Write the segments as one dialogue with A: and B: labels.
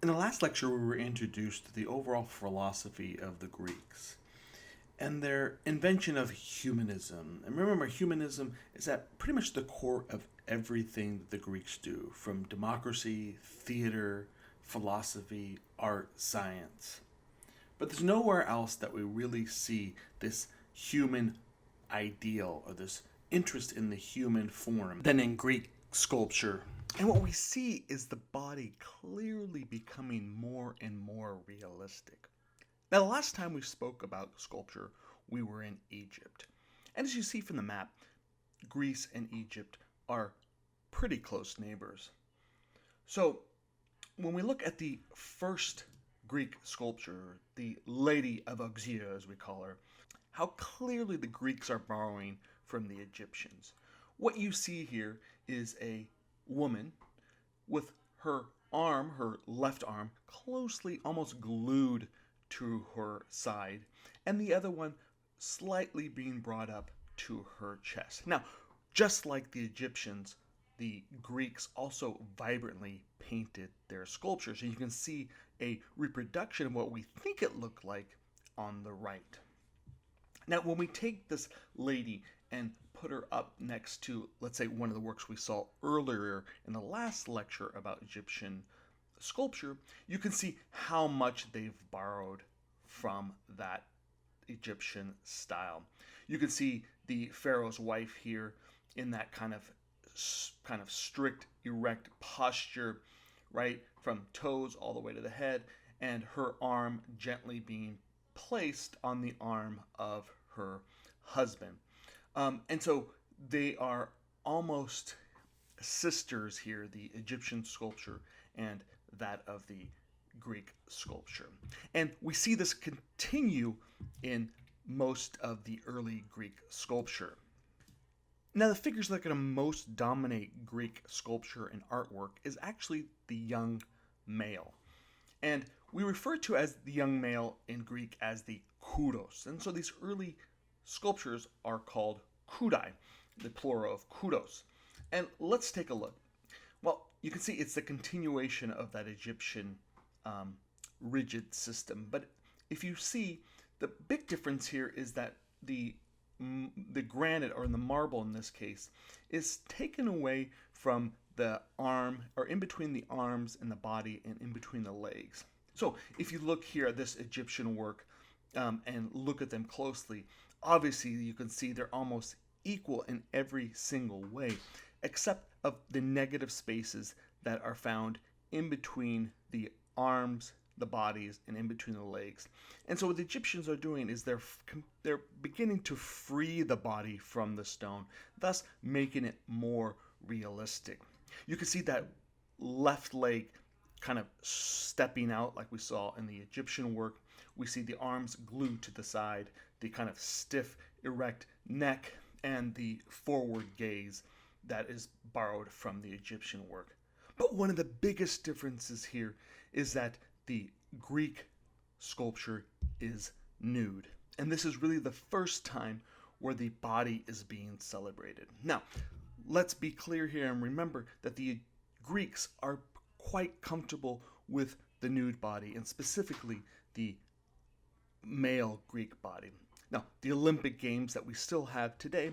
A: In the last lecture, we were introduced to the overall philosophy of the Greeks and their invention of humanism. And remember, humanism is at pretty much the core of everything that the Greeks do, from democracy, theater, philosophy, art, science. But there's nowhere else that we really see this human ideal or this interest in the human form than in Greek sculpture. And what we see is the body clearly becoming more and more realistic. Now, the last time we spoke about sculpture, we were in Egypt. And as you see from the map, Greece and Egypt are pretty close neighbors. So, when we look at the first Greek sculpture, the Lady of Auxerre, as we call her, how clearly the Greeks are borrowing from the Egyptians. What you see here is a woman with her arm, her left arm, closely almost glued to her side, and the other one slightly being brought up to her chest. Now, just like the Egyptians, the Greeks also vibrantly painted their sculptures, and you can see a reproduction of what we think it looked like on the right. Now, when we take this lady and put her up next to, let's say, one of the works we saw earlier in the last lecture about Egyptian sculpture, you can see how much they've borrowed from that Egyptian style. You can see the pharaoh's wife here in that kind of strict, erect posture, right, from toes all the way to the head, and her arm gently being placed on the arm of her husband. And so they are almost sisters here, the Egyptian sculpture and that of the Greek sculpture. And we see this continue in most of the early Greek sculpture. Now, the figures that are going to most dominate Greek sculpture and artwork is actually the young male. And we refer to as the young male in Greek as the kudos. And so these early sculptures are called kudai, the plural of kudos. And let's take a look. Well, you can see it's the continuation of that Egyptian rigid system. But if you see, the big difference here is that the granite, or the marble in this case, is taken away from the arm, or in between the arms and the body and in between the legs. So if you look here at this Egyptian work and look at them closely, obviously you can see they're almost equal in every single way, except of the negative spaces that are found in between the arms, the bodies, and in between the legs. And so what the Egyptians are doing is they're beginning to free the body from the stone, thus making it more realistic. You can see that left leg kind of stepping out like we saw in the Egyptian work. We see the arms glued to the side, the kind of stiff, erect neck, and the forward gaze that is borrowed from the Egyptian work. But one of the biggest differences here is that the Greek sculpture is nude. And this is really the first time where the body is being celebrated. Now, let's be clear here and remember that the Greeks are quite comfortable with the nude body, and specifically the male Greek body. Now, the Olympic Games that we still have today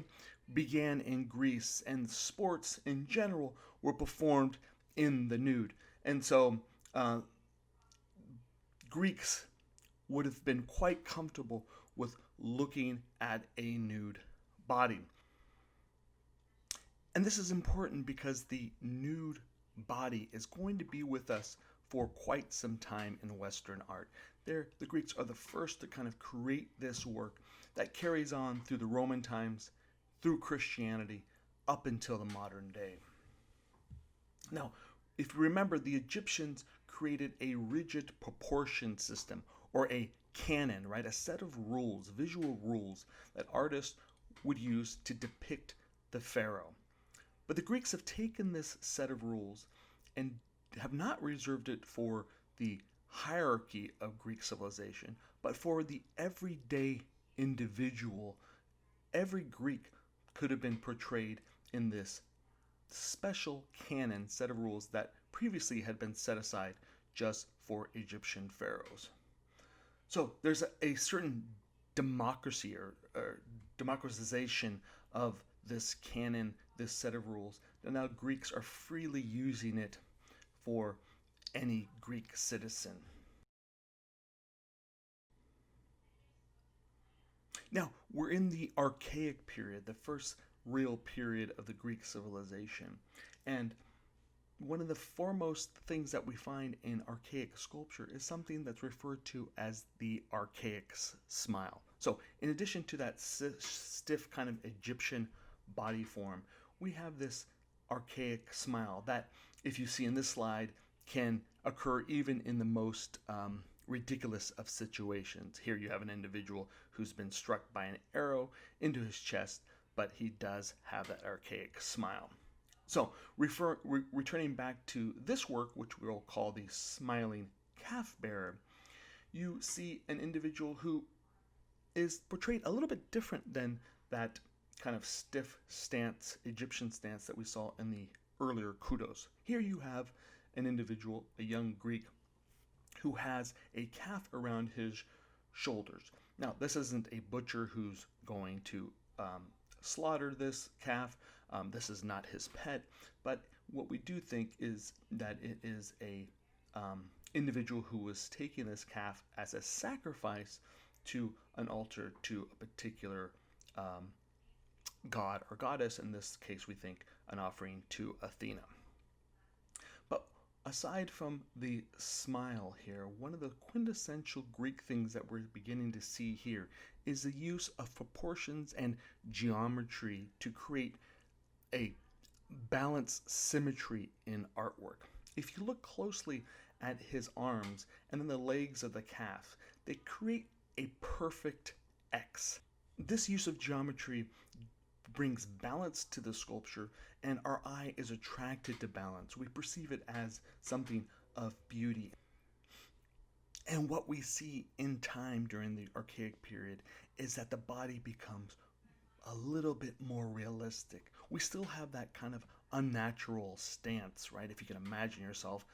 A: began in Greece, and sports in general were performed in the nude. And so Greeks would have been quite comfortable with looking at a nude body. And this is important because the nude body is going to be with us for quite some time in Western art. The Greeks are the first to kind of create this work that carries on through the Roman times, through Christianity, up until the modern day. Now, if you remember, the Egyptians created a rigid proportion system, or a canon, right? A set of rules, visual rules, that artists would use to depict the pharaoh. But the Greeks have taken this set of rules and have not reserved it for the hierarchy of Greek civilization, but for the everyday individual. Every Greek could have been portrayed in this special canon set of rules that previously had been set aside just for Egyptian pharaohs. So there's a certain democracy or democratization of this canon, this set of rules, and now Greeks are freely using it for any Greek citizen. Now, we're in the Archaic period, the first real period of the Greek civilization. And one of the foremost things that we find in archaic sculpture is something that's referred to as the archaic smile. So, in addition to that stiff kind of Egyptian body form, we have this archaic smile that, if you see in this slide, can occur even in the most ridiculous of situations. Here you have an individual who's been struck by an arrow into his chest, but he does have that archaic smile. So, returning back to this work, which we'll call the smiling calf bearer, you see an individual who is portrayed a little bit different than that kind of stiff stance, Egyptian stance that we saw in the earlier kudos. Here you have an individual, a young Greek, who has a calf around his shoulders. Now, this isn't a butcher who's going to slaughter this calf. This is not his pet, but what we do think is that it is a individual who was taking this calf as a sacrifice to an altar to a particular god or goddess. In this case, we think an offering to Athena. But aside from the smile here, one of the quintessential Greek things that we're beginning to see here is the use of proportions and geometry to create a balanced symmetry in artwork. If you look closely at his arms and then the legs of the calf, they create a perfect X. This use of geometry brings balance to the sculpture, and our eye is attracted to balance. We perceive it as something of beauty. And what we see in time during the Archaic period is that the body becomes a little bit more realistic. We still have that kind of unnatural stance, right? If you can imagine yourself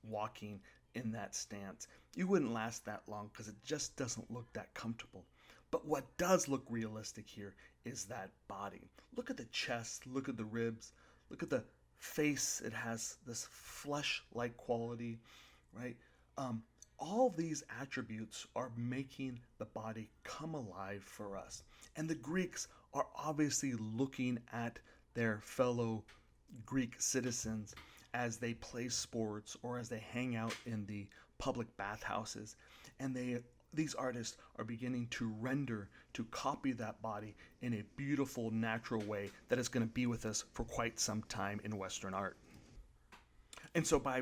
A: walking in that stance, you wouldn't last that long because it just doesn't look that comfortable. But what does look realistic here is that body. Look at the chest, look at the ribs, look at the face. It has this flesh-like quality, right? All these attributes are making the body come alive for us. And the Greeks are obviously looking at their fellow Greek citizens as they play sports or as they hang out in the public bathhouses. And these artists are beginning to render, to copy that body in a beautiful, natural way that is going to be with us for quite some time in Western art. And so by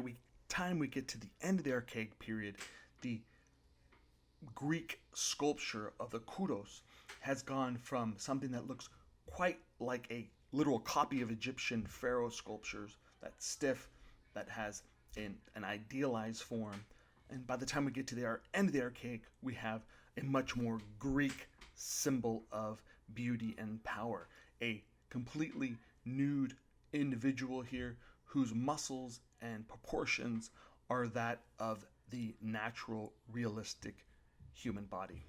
A: time we get to the end of the Archaic period, the Greek sculpture of the kudos has gone from something that looks quite like a literal copy of Egyptian pharaoh sculptures, that's stiff, that has an idealized form. And by the time we get to the end of the Archaic, we have a much more Greek symbol of beauty and power. A completely nude individual here whose muscles and proportions are that of the natural, realistic human body.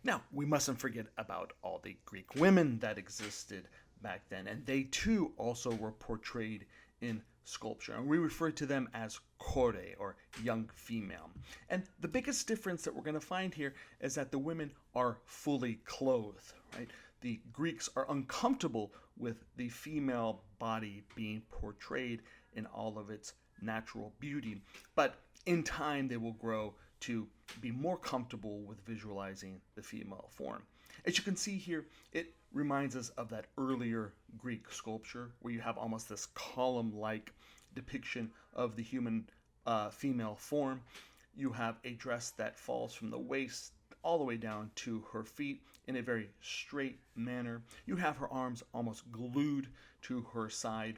A: Now, we mustn't forget about all the Greek women that existed back then, and they too also were portrayed in sculpture, and we refer to them as chore, or young female. And the biggest difference that we're going to find here is that the women are fully clothed, right? The Greeks are uncomfortable with the female body being portrayed in all of its natural beauty, but in time they will grow to be more comfortable with visualizing the female form. As you can see here, it reminds us of that earlier Greek sculpture where you have almost this column-like depiction of the human female form. You have a dress that falls from the waist all the way down to her feet in a very straight manner. You have her arms almost glued to her side,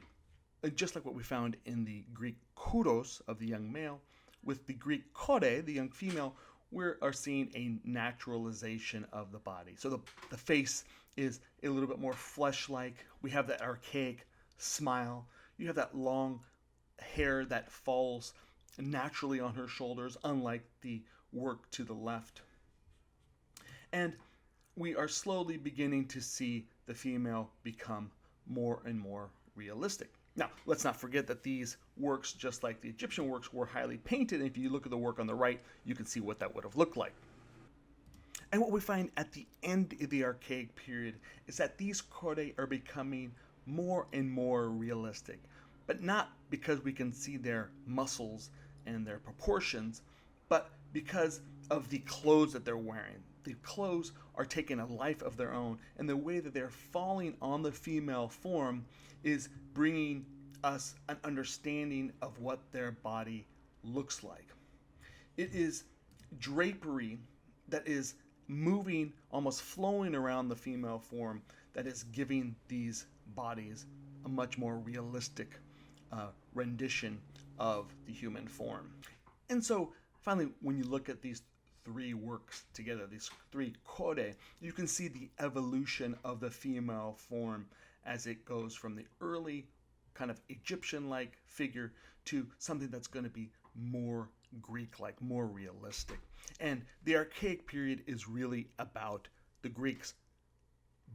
A: just like what we found in the Greek kudos of the young male. With the Greek chore, the young female, we are seeing a naturalization of the body. So the face is a little bit more flesh-like. We have that archaic smile. You have that long hair that falls naturally on her shoulders, unlike the work to the left. And we are slowly beginning to see the female become more and more realistic. Now, let's not forget that these works, just like the Egyptian works, were highly painted. And if you look at the work on the right, you can see what that would have looked like. And what we find at the end of the Archaic period is that these chordate are becoming more and more realistic, but not because we can see their muscles and their proportions, but because of the clothes that they're wearing. The clothes are taking a life of their own, and the way that they're falling on the female form is bringing us an understanding of what their body looks like. It is drapery that is moving, almost flowing around the female form, that is giving these bodies a much more realistic rendition of the human form. And so, finally, when you look at these three works together, these three chode, you can see the evolution of the female form as it goes from the early kind of Egyptian-like figure to something that's going to be more Greek-like, more realistic. And the Archaic period is really about the Greeks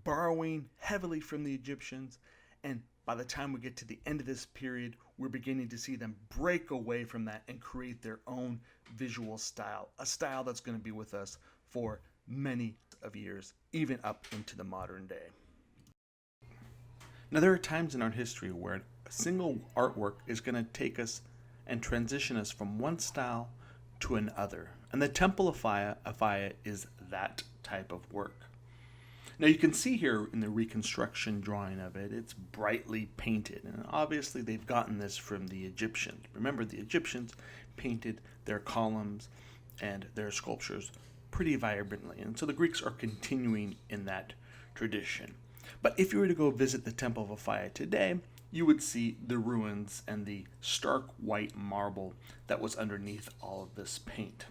A: borrowing heavily from the Egyptians, and by the time we get to the end of this period, we're beginning to see them break away from that and create their own visual style, a style that's going to be with us for many of years, even up into the modern day. Now, there are times in our history where a single artwork is going to take us and transition us from one style to another. And the Temple of Apphia is that type of work. Now you can see here in the reconstruction drawing of it, it's brightly painted. And obviously they've gotten this from the Egyptians. Remember, the Egyptians painted their columns and their sculptures pretty vibrantly. And so the Greeks are continuing in that tradition. But if you were to go visit the Temple of Apphia today, you would see the ruins and the stark white marble that was underneath all of this paint.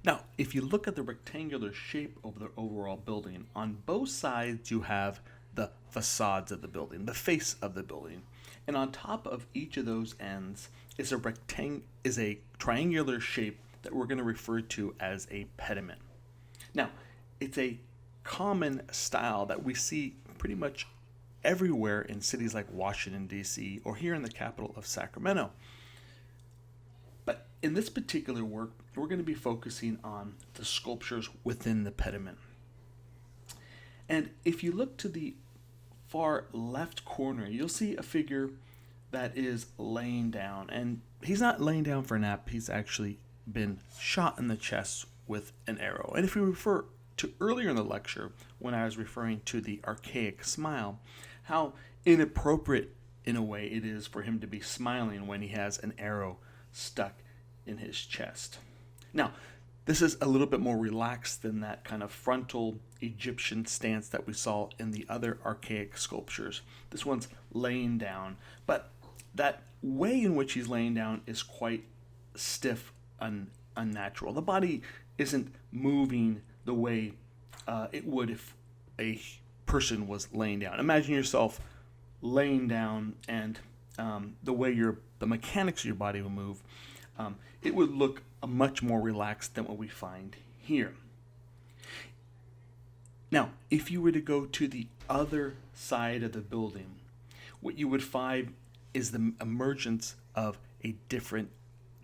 A: Now, if you look at the rectangular shape of the overall building, on both sides you have the facades of the building, the face of the building. And on top of each of those ends is a triangular shape that we're going to refer to as a pediment. Now, it's a common style that we see pretty much everywhere in cities like Washington, D.C., or here in the capital of Sacramento. But in this particular work, we're going to be focusing on the sculptures within the pediment. And if you look to the far left corner, you'll see a figure that is laying down. And he's not laying down for a nap, he's actually been shot in the chest with an arrow. And if we refer to earlier in the lecture, when I was referring to the archaic smile, how inappropriate in a way it is for him to be smiling when he has an arrow stuck in his chest. Now, this is a little bit more relaxed than that kind of frontal Egyptian stance that we saw in the other archaic sculptures. This one's laying down, but that way in which he's laying down is quite stiff and unnatural. The body isn't moving the way it would if a person was laying down. Imagine yourself laying down, and the way the mechanics of your body will move, it would look much more relaxed than what we find here. Now, if you were to go to the other side of the building, what you would find is the emergence of a different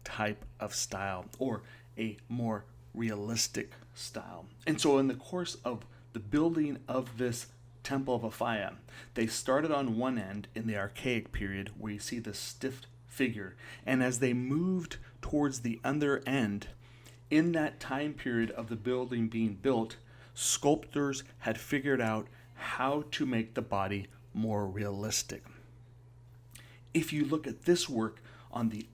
A: type of style, or a more realistic style. And so in the course of the building of this Temple of Apphia, they started on one end in the Archaic period, where you see the stiff figure, and as they moved towards the other end, in that time period of the building being built, sculptors had figured out how to make the body more realistic. If you look at this work on the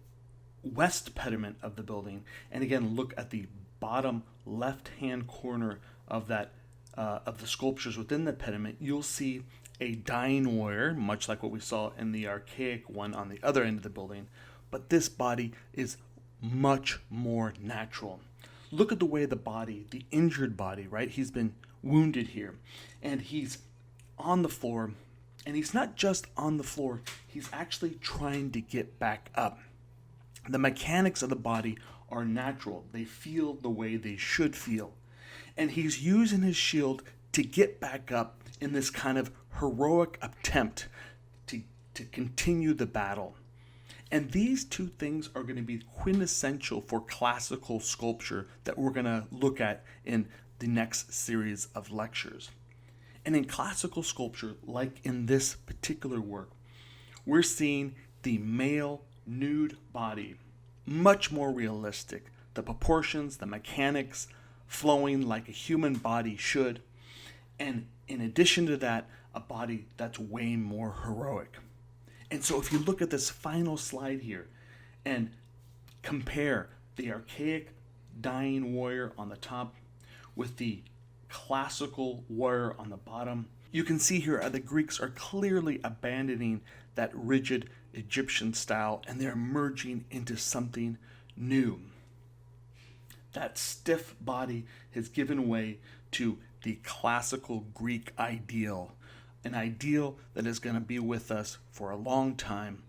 A: west pediment of the building, and again look at the bottom left-hand corner of that of the sculptures within the pediment, you'll see a dying warrior, much like what we saw in the archaic one on the other end of the building, but this body is much more natural. Look at the way the body, the injured body, right? He's been wounded here, and he's on the floor, and he's not just on the floor, he's actually trying to get back up. The mechanics of the body are natural. They feel the way they should feel. And he's using his shield to get back up in this kind of heroic attempt to continue the battle. And these two things are going to be quintessential for classical sculpture that we're going to look at in the next series of lectures. And in classical sculpture, like in this particular work, we're seeing the male nude body much more realistic. The proportions, the mechanics flowing like a human body should. And in addition to that, a body that's way more heroic. And so if you look at this final slide here and compare the archaic dying warrior on the top with the classical warrior on the bottom, you can see here the Greeks are clearly abandoning that rigid Egyptian style and they're merging into something new. That stiff body has given way to the classical Greek ideal, an ideal that is going to be with us for a long time,